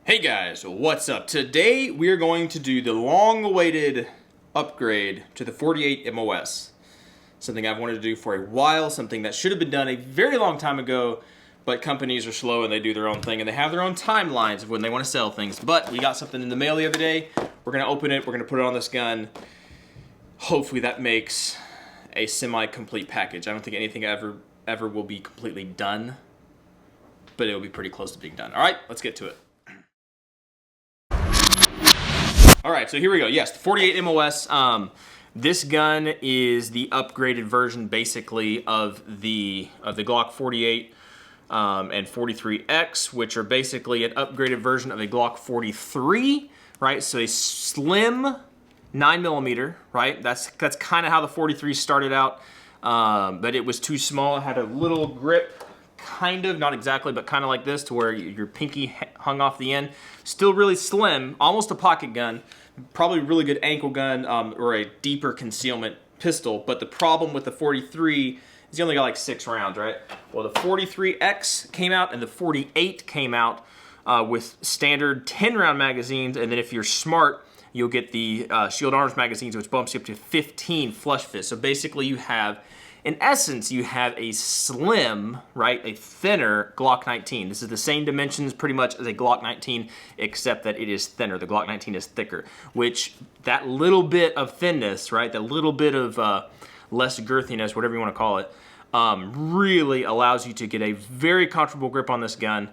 Hey guys, what's up? Today we are going to do the long-awaited upgrade to the 48 MOS. Something I've wanted to do for a while, something that should have been done a very long time ago, but companies are slow and they do their own thing and they have their own timelines of when they want to sell things. But we got something in the mail the other day. We're going to open it, we're going to put it on this gun. Hopefully that makes a semi-complete package. I don't think anything ever will be completely done, but it will be pretty close to being done. All right, let's get to it. All right, so here we go. Yes, the 48 MOS. This gun is the upgraded version, basically, of the Glock 48 and 43X, which are basically an upgraded version of a Glock 43, right? So a slim 9mm, right? That's kind of how the 43 started out, but it was too small. It had a little grip, kind of, not exactly, but kind of like this, to where your pinky hung off the end. Still really slim, almost a pocket gun. Probably a really good ankle gun or a deeper concealment pistol. But the problem with the 43 is you only got like 6 rounds, right? Well, the 43X came out and the 48 came out with standard 10-round magazines. And then if you're smart, you'll get the Shield Arms magazines, which bumps you up to 15 flush fist. So basically you have, in essence, you have a slim, right, a thinner Glock 19. This is the same dimensions pretty much as a Glock 19, except that it is thinner. The Glock 19 is thicker, which that little bit of thinness, right, that little bit of less girthiness, whatever you want to call it, really allows you to get a very comfortable grip on this gun.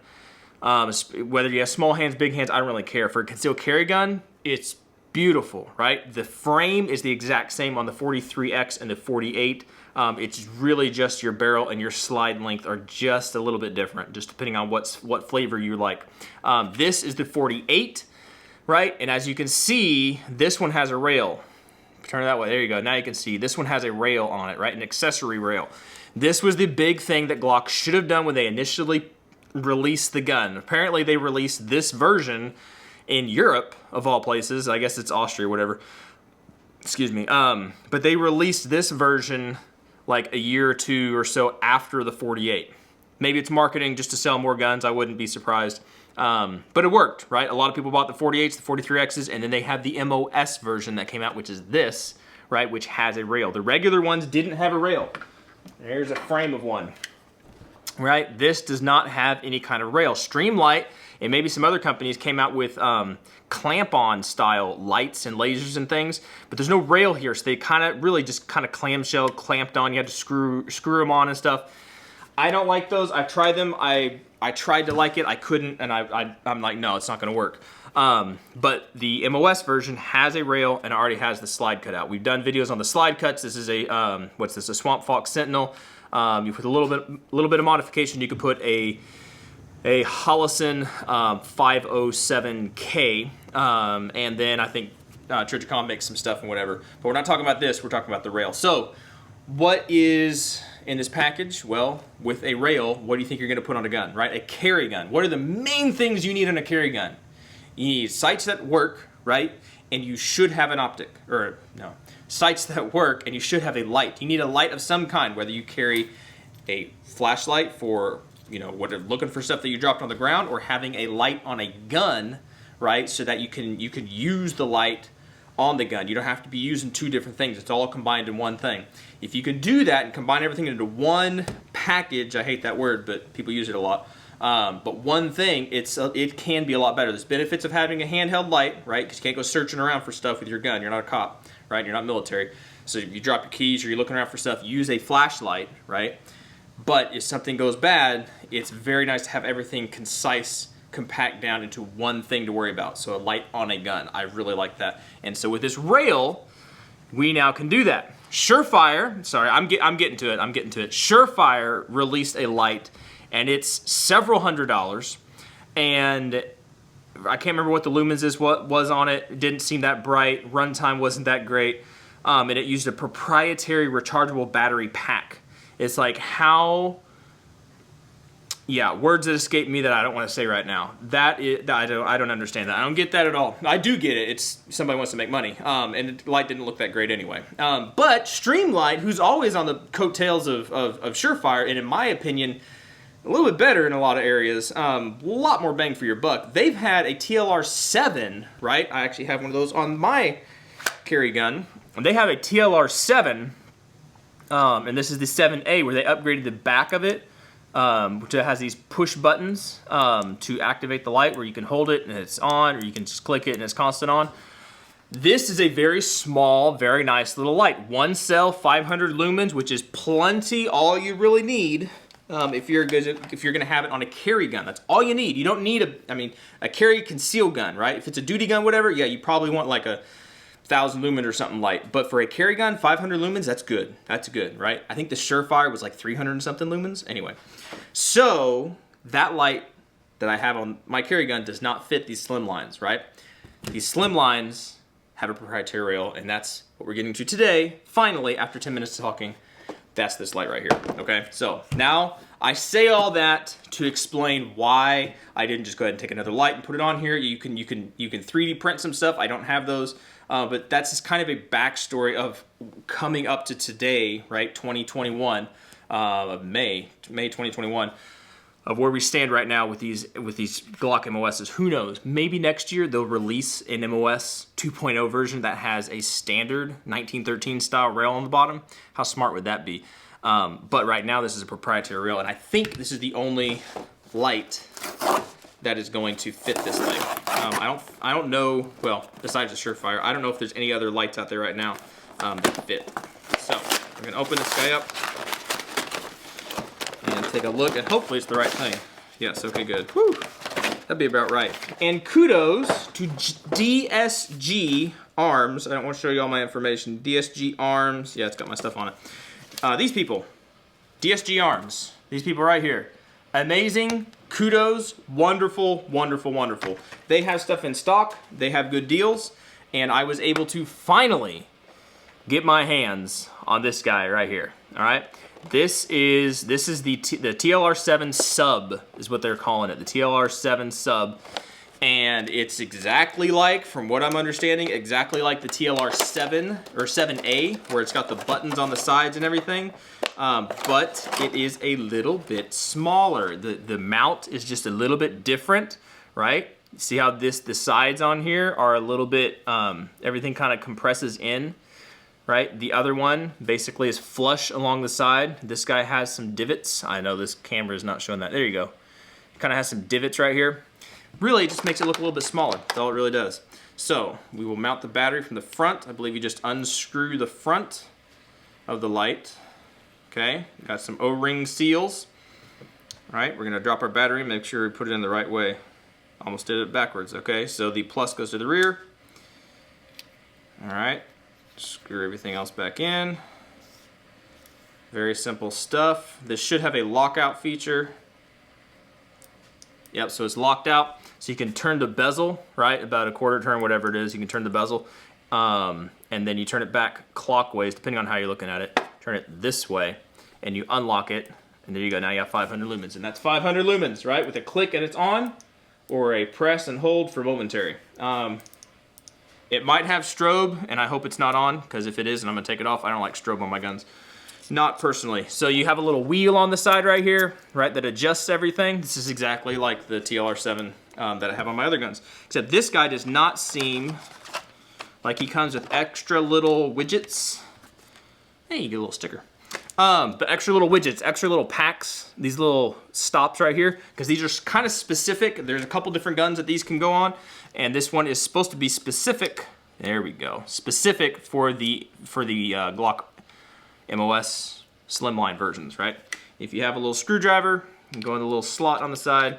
Whether you have small hands, big hands, I don't really care. For a concealed carry gun, it's beautiful, right? The frame is the exact same on the 43X and the 48. It's really just your barrel and your slide length are just a little bit different, just depending on what flavor you like. This is the 48, right? And as you can see, this one has a rail. Turn it that way, there you go. Now you can see this one has a rail on it, right? An accessory rail. This was the big thing that Glock should have done when they initially released the gun. Apparently they released this version in Europe, of all places. I guess it's Austria, whatever. Excuse me. But they released this version like a year or two or so after the 48. Maybe it's marketing just to sell more guns. I wouldn't be surprised. But it worked, right? A lot of people bought the 48s, the 43Xs, and then they have the MOS version that came out, which is this, right, which has a rail. The regular ones didn't have a rail. There's a frame of one, right? This does not have any kind of rail. Streamlight and maybe some other companies came out with clamp-on style lights and lasers and things, but there's no rail here, so they really just clamshell clamped on. You had to screw them on and stuff. I don't like those. I've tried them. I tried to like it. I couldn't, and I'm like, no, it's not going to work. But the MOS version has a rail and already has the slide cut out. We've done videos on the slide cuts. This is a what's this? A Swamp Fox Sentinel. You put a little bit of modification. You could put a Holosun 507K, and then I think Trijicon makes some stuff and whatever. But we're not talking about this. We're talking about the rail. So what is in this package? Well, with a rail, what do you think you're going to put on a gun, right? A carry gun. What are the main things you need in a carry gun? You need sights that work, right? And you should have an optic, or no, sights that work, and you should have a light. You need a light of some kind, whether you carry a flashlight for, you know, looking for stuff that you dropped on the ground, or having a light on a gun, right? So that you can use the light on the gun. You don't have to be using two different things. It's all combined in one thing. If you can do that and combine everything into one package, I hate that word, but people use it a lot. But one thing, it can be a lot better. There's benefits of having a handheld light, right? Because you can't go searching around for stuff with your gun. You're not a cop, right? You're not military. So if you drop your keys or you're looking around for stuff, use a flashlight, right? But if something goes bad, it's very nice to have everything concise, compact down into one thing to worry about. So a light on a gun, I really like that. And so with this rail, we now can do that. Surefire, sorry, I'm getting to it. Surefire released a light, and it's several $100s, and I can't remember what the lumens was on it. It didn't seem that bright. Runtime wasn't that great, and it used a proprietary rechargeable battery pack. It's like words that escape me that I don't want to say right now. I don't understand that. I don't get that at all. I do get it. It's somebody wants to make money, and the light didn't look that great anyway. But Streamlight, who's always on the coattails of Surefire, and in my opinion, a little bit better in a lot of areas. A lot more bang for your buck. They've had a TLR 7, right? I actually have one of those on my carry gun. And they have a TLR 7, and this is the 7A, where they upgraded the back of it, which has these push buttons to activate the light, where you can hold it and it's on, or you can just click it and it's constant on. This is a very small, very nice little light. One cell, 500 lumens, which is plenty, all you really need. If you're gonna have it on a carry gun, that's all you need. You don't need a carry conceal gun, right? If it's a duty gun, whatever, yeah, you probably want like a 1,000 lumen or something light. But for a carry gun, 500 lumens, that's good. That's good, right? I think the Surefire was like 300 and something lumens. Anyway, so that light that I have on my carry gun does not fit these slim lines, right? These slim lines have a proprietary rail, and that's what we're getting to today. Finally, after 10 minutes of talking, that's this light right here, okay? So now I say all that to explain why I didn't just go ahead and take another light and put it on here. You can 3D print some stuff. I don't have those, but that's just kind of a backstory of coming up to today, right? 2021, May 2021. Of where we stand right now with these Glock MOSs. Who knows? Maybe next year they'll release an MOS 2.0 version that has a standard 1913 style rail on the bottom. How smart would that be? But right now this is a proprietary rail, and I think this is the only light that is going to fit this thing. I don't know. Well, besides the Surefire, I don't know if there's any other lights out there right now that fit. So I'm gonna open this guy up and take a look, and hopefully it's the right thing. Yes, okay, good. Whew, that'd be about right. And kudos to DSG Arms. I don't want to show you all my information. DSG Arms, yeah, it's got my stuff on it. These people, DSG Arms, these people right here. Amazing, kudos, wonderful, wonderful, wonderful. They have stuff in stock, they have good deals, and I was able to finally get my hands on this guy right here, all right? This is the TLR 7 sub is what they're calling it, the TLR 7 sub. And it's exactly like, from what I'm understanding, exactly like the TLR 7 or 7A, where it's got the buttons on the sides and everything. But it is a little bit smaller. The mount is just a little bit different, right? See how the sides on here are a little bit, everything kind of compresses in. Right, the other one basically is flush along the side. This guy has some divots. I know this camera is not showing that. There you go. It kind of has some divots right here. Really, it just makes it look a little bit smaller. That's all it really does. So we will mount the battery from the front. I believe you just unscrew the front of the light. Okay, got some O-ring seals. All right, we're gonna drop our battery. Make sure we put it in the right way. Almost did it backwards. Okay, so the plus goes to the rear. All right. Screw everything else back in. Very simple stuff. This should have a lockout feature. Yep, so it's locked out. So you can turn the bezel, right? About a quarter turn, whatever it is, you can turn the bezel. And then you turn it back clockwise, depending on how you're looking at it. Turn it this way, and you unlock it. And there you go, now you have 500 lumens. And that's 500 lumens, right? With a click and it's on, or a press and hold for momentary. It might have strobe, and I hope it's not on, because if it is, and I'm gonna take it off, I don't like strobe on my guns. Not personally. So you have a little wheel on the side right here, right, that adjusts everything. This is exactly like the TLR 7 that I have on my other guns. Except this guy does not seem like he comes with extra little widgets. Hey, you get a little sticker. But extra little widgets, extra little packs, these little stops right here, because these are kind of specific. There's a couple different guns that these can go on, and this one is supposed to be specific. There we go, specific for the Glock MOS slimline versions, right? If you have a little screwdriver, you can go in the little slot on the side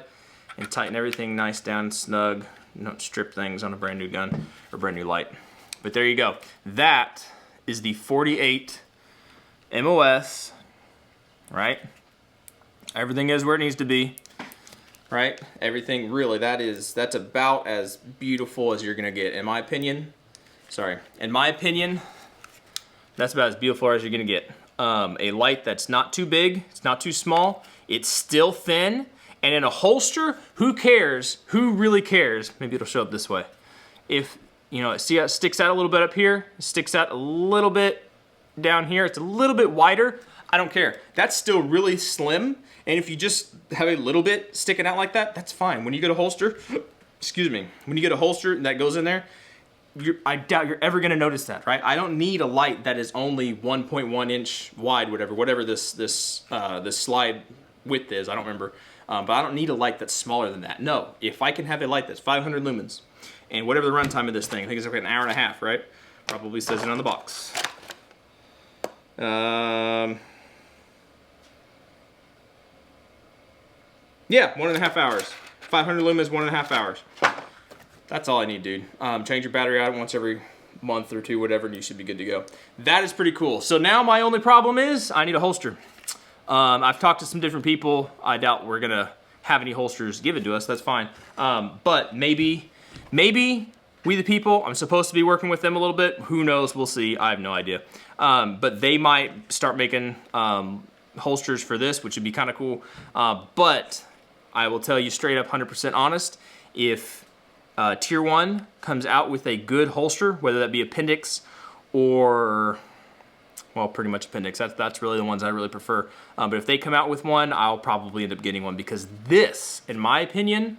and tighten everything nice down, snug. Don't strip things on a brand new gun or brand new light. But there you go. That is the 48 MOS, right? Everything is where it needs to be, right? Everything really, that's about as beautiful as you're gonna get, in my opinion. Sorry, in my opinion, that's about as beautiful as you're gonna get. A light that's not too big, it's not too small, it's still thin, and in a holster, who cares? Who really cares? Maybe it'll show up this way. If, you know, see how it sticks out a little bit up here? It sticks out a little bit down here, it's a little bit wider. I don't care. That's still really slim, and if you just have a little bit sticking out like that, that's fine. When you get a holster, excuse me, when you get a holster that goes in there, I doubt you're ever gonna notice that, right? I don't need a light that is only 1.1 inch wide, whatever this slide width is, I don't remember. But I don't need a light that's smaller than that. No, if I can have a light that's 500 lumens, and whatever the runtime of this thing, I think it's like an hour and a half, right? Probably says it on the box. Yeah, 1.5 hours. 500 lumens, 1.5 hours. That's all I need, dude. Change your battery out once every month or two, whatever, and you should be good to go. That is pretty cool. So now my only problem is I need a holster. I've talked to some different people. I doubt we're gonna have any holsters given to us. That's fine. But maybe we the people, I'm supposed to be working with them a little bit. Who knows? We'll see. I have no idea. But they might start making holsters for this, which would be kind of cool. But I will tell you straight up, 100% honest, if Tier 1 comes out with a good holster, whether that be appendix or, well, pretty much appendix. That's really the ones I really prefer. But if they come out with one, I'll probably end up getting one, because this, in my opinion,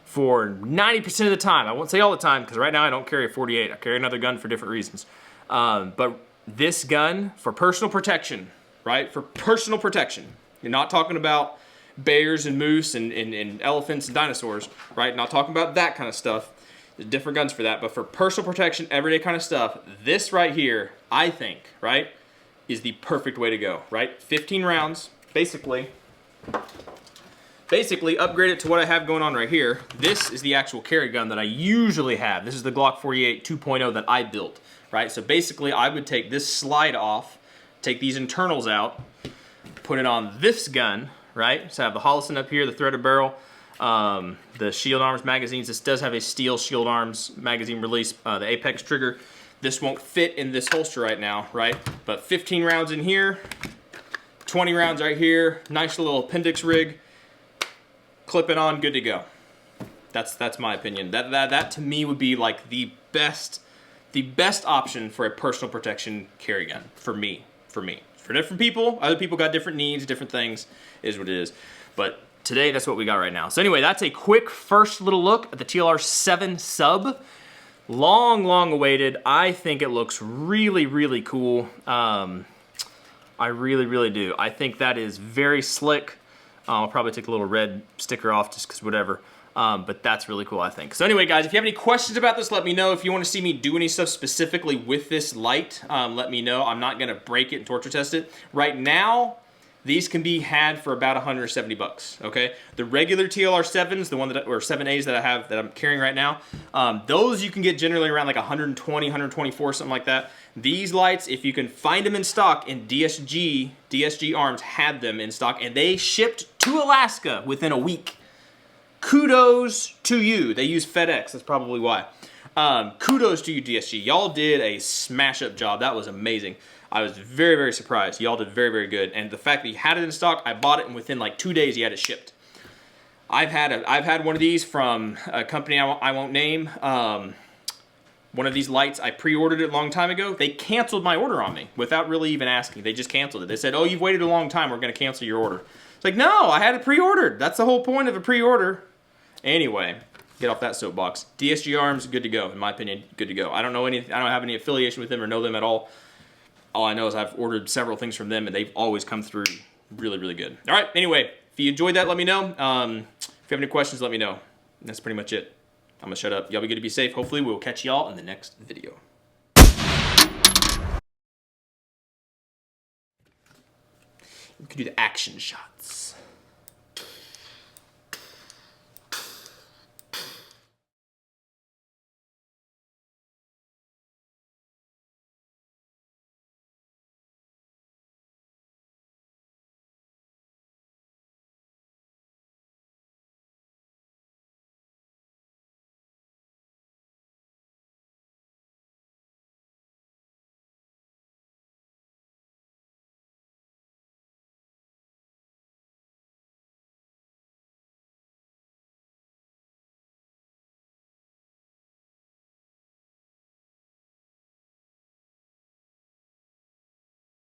for 90% of the time, I won't say all the time, because right now I don't carry a 48. I carry another gun for different reasons. But this gun, for personal protection, right? For personal protection. You're not talking about bears and moose and elephants and dinosaurs, right? Not talking about that kind of stuff. There's different guns for that. But for personal protection, everyday kind of stuff, this right here, I think, right, is the perfect way to go, right? 15 rounds, basically upgrade it to what I have going on right here. This is the actual carry gun that I usually have. This is the Glock 48 2.0 that I built, right? So basically I would take this slide off, take these internals out, put it on this gun, right? So I have the Hollison up here, the threaded barrel, the Shield Arms magazines. This does have a steel Shield Arms magazine release, the Apex trigger. This won't fit in this holster right now, right? But 15 rounds in here, 20 rounds right here, nice little appendix rig, clip it on, good to go. That's my opinion. That to me would be like the best option for a personal protection carry gun for me. For different people, other people got different needs, different things, is what it is. But today, that's what we got right now. So anyway, that's a quick first little look at the TLR 7 sub. Long awaited. I think it looks really cool. I really do. I think that is very slick. I'll probably take a little red sticker off just because whatever. But that's really cool, I think. So anyway, guys, if you have any questions about this, let me know. If you want to see me do any stuff specifically with this light, let me know. I'm not going to break it and torture test it. Right now, these can be had for about 170 bucks, okay? The regular TLR 7s, the one that, or 7As that I have, that I'm carrying right now, those you can get generally around like 120, 124, something like that. These lights, if you can find them in stock, and DSG Arms had them in stock, and they shipped to Alaska within a week. Kudos to you. They use FedEx, that's probably why. Kudos to you, DSG. Y'all did a smash-up job. That was amazing. I was very surprised. Y'all did very good. And the fact that you had it in stock, I bought it, and within like 2 days, you had it shipped. I've had one of these from a company I won't name. One of these lights, I pre-ordered it a long time ago. They canceled my order on me without really even asking. They just canceled it. They said, oh, you've waited a long time. We're going to cancel your order. It's like, no, I had it pre-ordered. That's the whole point of a pre-order. Anyway, get off that soapbox. DSG Arms, good to go. In my opinion, good to go. I don't have any affiliation with them or know them at all. All I know is I've ordered several things from them, and they've always come through really good. All right, anyway, if you enjoyed that, let me know. If you have any questions, let me know. And that's pretty much it. I'm going to shut up. Y'all be good to be safe. Hopefully, we'll catch y'all in the next video. We can do the action shots.